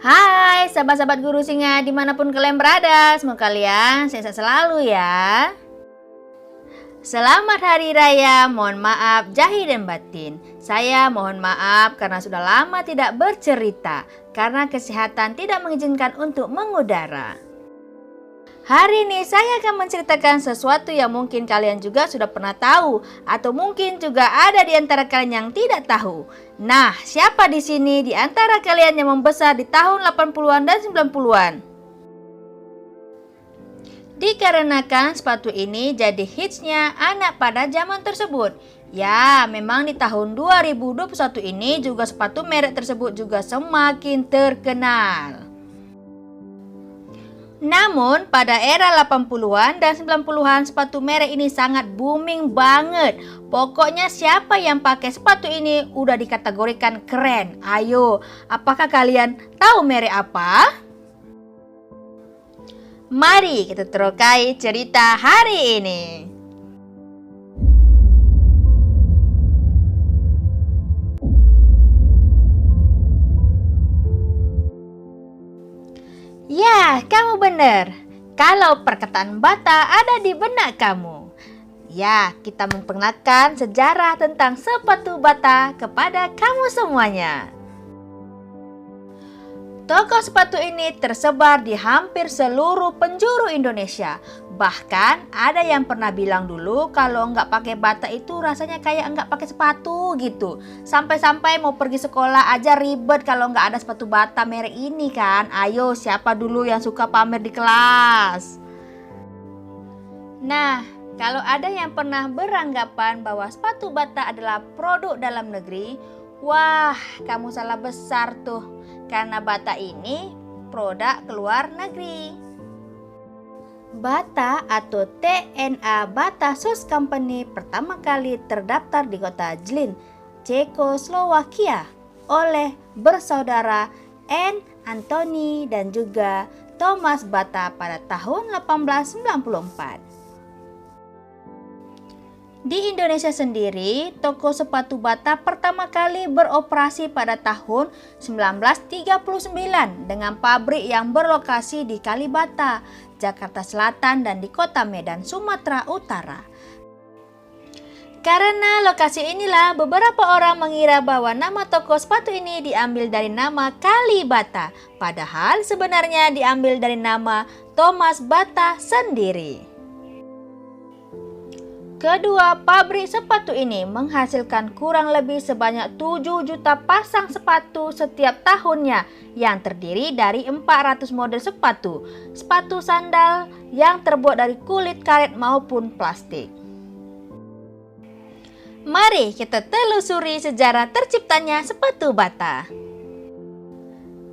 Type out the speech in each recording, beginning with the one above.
Hai sahabat-sahabat Guru Singa dimanapun kalian berada, semoga kalian sehat selalu ya. Selamat Hari Raya, mohon maaf zahir dan batin. Saya mohon maaf karena sudah lama tidak bercerita, karena kesehatan tidak mengizinkan untuk mengudara. Hari ini saya akan menceritakan sesuatu yang mungkin kalian juga sudah pernah tahu, atau mungkin juga ada di antara kalian yang tidak tahu. Nah, siapa di sini di antara kalian yang membesar di tahun 80-an dan 90-an? Dikarenakan sepatu ini jadi hitsnya anak pada zaman tersebut. Ya, memang di tahun 2021 ini juga sepatu merek tersebut juga semakin terkenal. Namun pada era 80-an dan 90-an sepatu merek ini sangat booming banget. Pokoknya siapa yang pakai sepatu ini udah dikategorikan keren. Ayo, apakah kalian tahu merek apa? Mari kita terokai cerita hari ini. Ya, kamu benar. Kalau perkataan Bata ada di benak kamu. Ya, kita memperkenalkan sejarah tentang sepatu Bata kepada kamu semuanya. Toko sepatu ini tersebar di hampir seluruh penjuru Indonesia. Bahkan ada yang pernah bilang dulu kalau nggak pakai Bata itu rasanya kayak nggak pakai sepatu gitu. Sampai-sampai mau pergi sekolah aja ribet kalau nggak ada sepatu Bata merek ini kan. Ayo, siapa dulu yang suka pamer di kelas? Nah, kalau ada yang pernah beranggapan bahwa sepatu Bata adalah produk dalam negeri, wah, kamu salah besar tuh. Karena Bata ini produk keluar negeri. Bata atau TNA Bata Shoes Company pertama kali terdaftar di kota Zlín, Cekoslowakia oleh bersaudara Anne, Anthony dan juga Thomas Bata pada tahun 1894. Di Indonesia sendiri, toko sepatu Bata pertama kali beroperasi pada tahun 1939 dengan pabrik yang berlokasi di Kalibata, Jakarta Selatan dan di Kota Medan, Sumatera Utara. Karena lokasi inilah beberapa orang mengira bahwa nama toko sepatu ini diambil dari nama Kalibata, padahal sebenarnya diambil dari nama Thomas Bata sendiri. Kedua pabrik sepatu ini menghasilkan kurang lebih sebanyak 7 juta pasang sepatu setiap tahunnya yang terdiri dari 400 model sepatu, sepatu sandal yang terbuat dari kulit karet maupun plastik. Mari kita telusuri sejarah terciptanya sepatu Bata.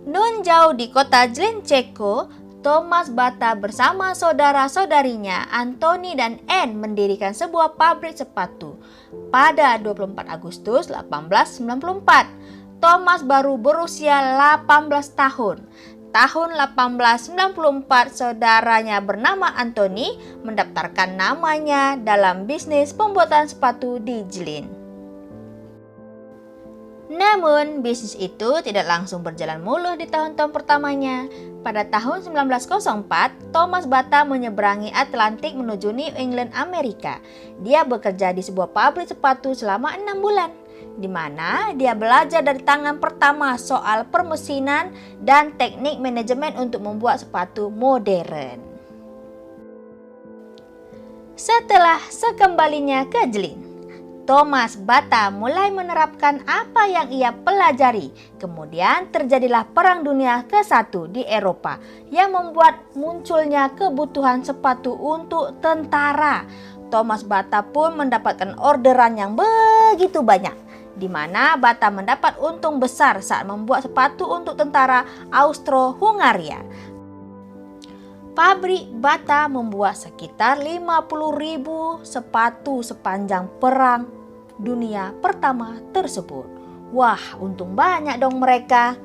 Nun jauh di kota Zlín, Ceko, Thomas Bata bersama saudara-saudarinya Anthony dan Anne mendirikan sebuah pabrik sepatu. Pada 24 Agustus 1894, Thomas baru berusia 18 tahun. Tahun 1894, saudaranya bernama Anthony mendaftarkan namanya dalam bisnis pembuatan sepatu di Zlín. Namun, bisnis itu tidak langsung berjalan mulus di tahun-tahun pertamanya. Pada tahun 1904, Thomas Bata menyeberangi Atlantik menuju New England, Amerika. Dia bekerja di sebuah pabrik sepatu selama 6 bulan, di mana dia belajar dari tangan pertama soal permesinan dan teknik manajemen untuk membuat sepatu modern. Setelah sekembalinya ke Zlín, Thomas Bata mulai menerapkan apa yang ia pelajari. Kemudian terjadilah Perang Dunia ke-1 di Eropa yang membuat munculnya kebutuhan sepatu untuk tentara. Thomas Bata pun mendapatkan orderan yang begitu banyak, di mana Bata mendapat untung besar saat membuat sepatu untuk tentara Austro-Hungaria. Pabrik Bata membuat sekitar 50.000 sepatu sepanjang Perang Dunia Pertama tersebut. Wah, untung banyak dong mereka.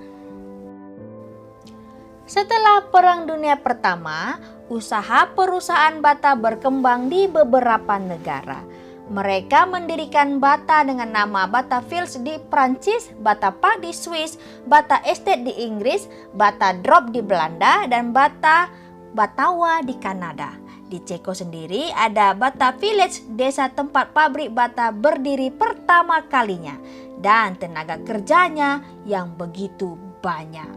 Setelah Perang Dunia Pertama, usaha perusahaan Bata berkembang di beberapa negara. Mereka mendirikan Bata dengan nama Bata Fields di Prancis, Bata Park di Swiss, Bata Estate di Inggris, Bata Drop di Belanda, dan Batawa di Kanada. Di Ceko sendiri ada Bata Village, desa tempat pabrik bata berdiri pertama kalinya, dan tenaga kerjanya yang begitu banyak.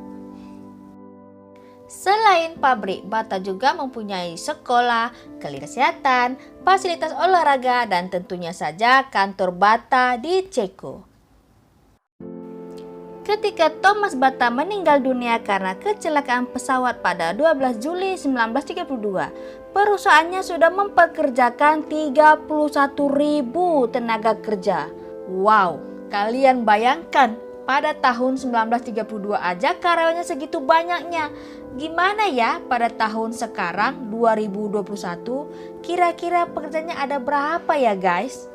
Selain pabrik, Bata juga mempunyai sekolah, klinik kesehatan, fasilitas olahraga, dan tentunya saja kantor Bata di Ceko. Ketika Thomas Bata meninggal dunia karena kecelakaan pesawat pada 12 Juli 1932, perusahaannya sudah mempekerjakan 31.000 tenaga kerja. Wow, kalian bayangkan pada tahun 1932 aja karyawannya segitu banyaknya. Gimana ya pada tahun sekarang 2021, kira-kira pekerjaannya ada berapa ya guys?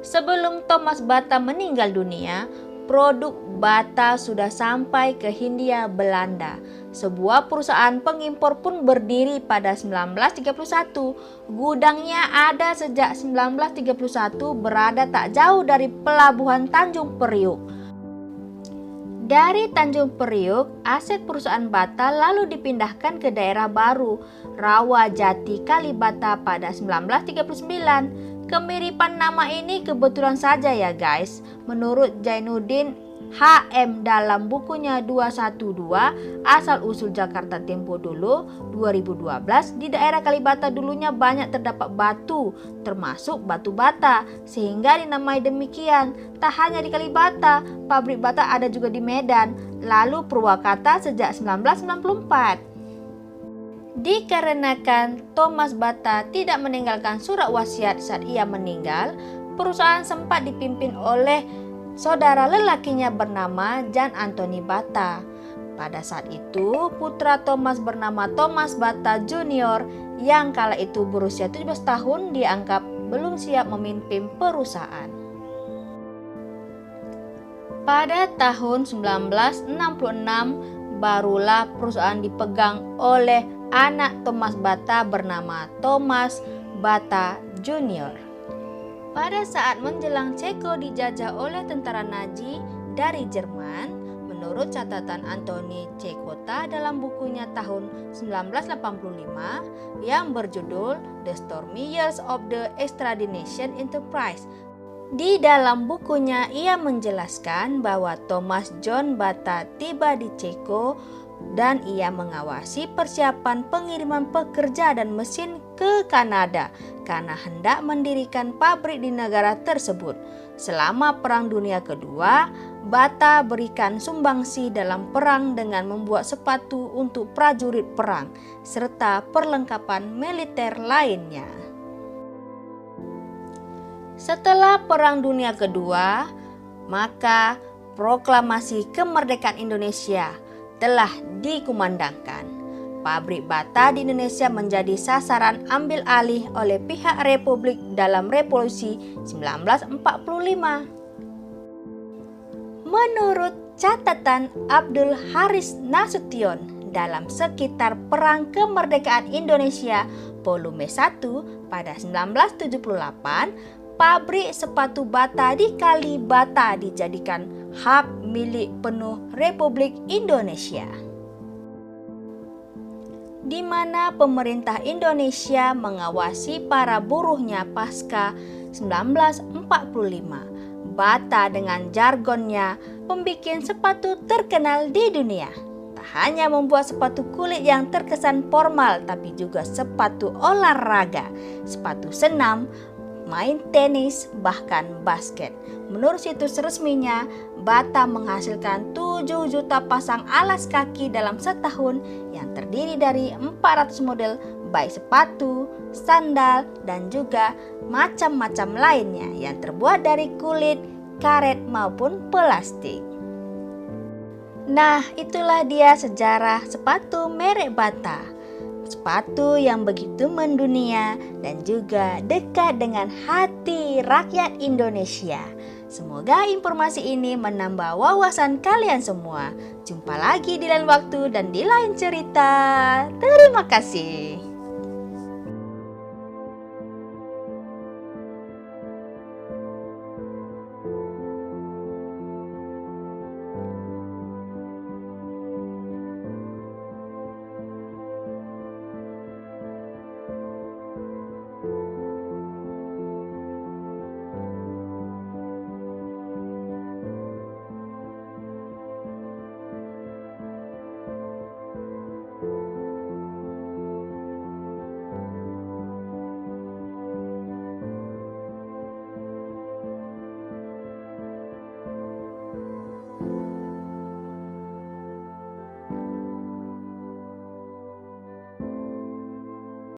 Sebelum Thomas Bata meninggal dunia, produk Bata sudah sampai ke Hindia Belanda. Sebuah perusahaan pengimpor pun berdiri pada 1931. Gudangnya ada sejak 1931, berada tak jauh dari pelabuhan Tanjung Priuk. Dari Tanjung Priuk, aset perusahaan Bata lalu dipindahkan ke daerah baru, Rawajati Kalibata pada 1939. Kemiripan nama ini kebetulan saja ya guys. Menurut Jainuddin HM dalam bukunya 212 Asal Usul Jakarta Tempo Dulu 2012, di daerah Kalibata dulunya banyak terdapat batu, termasuk batu bata, sehingga dinamai demikian. Tak hanya di Kalibata, pabrik bata ada juga di Medan, lalu Purwakarta sejak 1994. Dikarenakan Thomas Bata tidak meninggalkan surat wasiat saat ia meninggal, perusahaan sempat dipimpin oleh saudara lelakinya bernama Jan Anthony Bata. Pada saat itu, putra Thomas bernama Thomas Bata Junior yang kala itu berusia 17 tahun dianggap belum siap memimpin perusahaan. Pada tahun 1966, barulah perusahaan dipegang oleh anak Thomas Bata bernama Thomas Bata Junior. Pada saat menjelang Ceko dijajah oleh tentara Nazi dari Jerman, menurut catatan Anthony Cekota dalam bukunya tahun 1985 yang berjudul The Stormy Years of the Extradition Enterprise. Di dalam bukunya ia menjelaskan bahwa Thomas John Bata tiba di Ceko dan ia mengawasi persiapan pengiriman pekerja dan mesin ke Kanada karena hendak mendirikan pabrik di negara tersebut. Selama Perang Dunia Kedua, Bata berikan sumbangsi dalam perang dengan membuat sepatu untuk prajurit perang serta perlengkapan militer lainnya. Setelah Perang Dunia Kedua, maka proklamasi kemerdekaan Indonesia telah dikumandangkan. Pabrik bata di Indonesia menjadi sasaran ambil alih oleh pihak Republik dalam Revolusi 1945. Menurut catatan Abdul Haris Nasution dalam Sekitar Perang Kemerdekaan Indonesia volume 1 pada 1978, pabrik sepatu bata di Kalibata dijadikan hak milik penuh Republik Indonesia, di mana pemerintah Indonesia mengawasi para buruhnya pasca 1945. Bata dengan jargonnya pembikin sepatu terkenal di dunia. Tak hanya membuat sepatu kulit yang terkesan formal, tapi juga sepatu olahraga, sepatu senam, main tenis, bahkan basket. Menurut situs resminya, Bata menghasilkan 7 juta pasang alas kaki dalam setahun yang terdiri dari 400 model baik sepatu, sandal, dan juga macam-macam lainnya yang terbuat dari kulit, karet maupun plastik. Nah, itulah dia sejarah sepatu merek Bata. Sepatu yang begitu mendunia dan juga dekat dengan hati rakyat Indonesia. Semoga informasi ini menambah wawasan kalian semua. Jumpa lagi di lain waktu dan di lain cerita. Terima kasih.